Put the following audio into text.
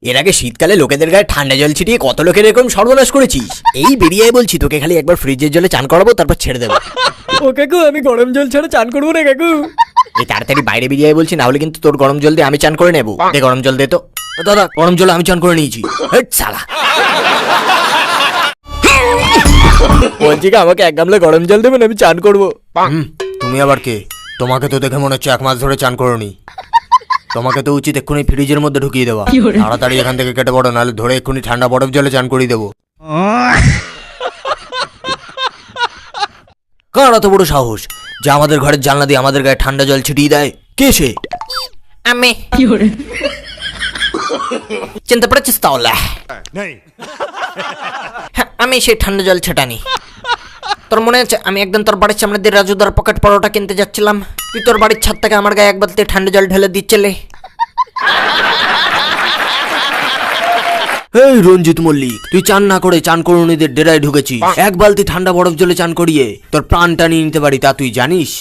এর আগে শীতকালে লোকেদের গায়ে ঠান্ডা জল ছিটিয়ে কত লোকের এরকম সর্বনাশ করেছিস। এই বেরিয়ে বলছি তোকে খালি একবার ফ্রিজের জলে চান করাবো, তারপর ছেড়ে দেবো। ও কাকু, আমি গরম জল ছাড়া চান করবো না কাকু। এই তাড়াতাড়ি বাইরে বেরিয়ে বলছি, না হলে কিন্তু তোর গরম জল দিয়ে আমি চান করে নেবো। দে গরম জল দে তো। দাদা গরম জল আমি চান করে নিয়েছি। হেৎ শালা। বলছি কি, আমাকে 1 গামলা গরম জল দেবেন, আমি চান করবো। তুমি আবার কে? তোমাকে তো দেখে মনে হচ্ছে 1 মাস ধরে চান করোনি। তোমাকে তো উচিত এক্ষুনি ফ্রিজের মধ্যে ঢুকিয়ে দেওয়া। তাড়াতাড়ি এখান থেকে কেটে পড়ো, নাহলে ধরে এক্ষুনি ঠান্ডা বরফ জলে চান করিয়ে দেবো। কার এত বড় সাহস যে আমাদের ঘরের জানলা দিয়ে আমাদের গায়ে ঠান্ডা জল ছিটিয়ে দেয়? কে সে? আমি। চিন্তা পড়েছিস তাহলে? হ্যাঁ, আমি সেই ঠান্ডা জল ছেটানি। তোর মনে আছে আমি একদিন তোর বাড়ির সামনে দিয়ে রাজুদার পকেট পরোটা কিনতে যাচ্ছিলাম, তুই তোর বাড়ির ছাদ থেকে আমার গায়ে 1 বালতি ঠান্ডা জল ঢেলে দিচ্ছিলে। এই রঞ্জিত মল্লিক, তুই চান না করে চান করুণীদের ডেরায় ঢুকেছিস। 1 বালতি ঠান্ডা বরফ জলে চান করিয়ে তোর প্রাণটা নিয়ে নিতে পারি, তা তুই জানিস?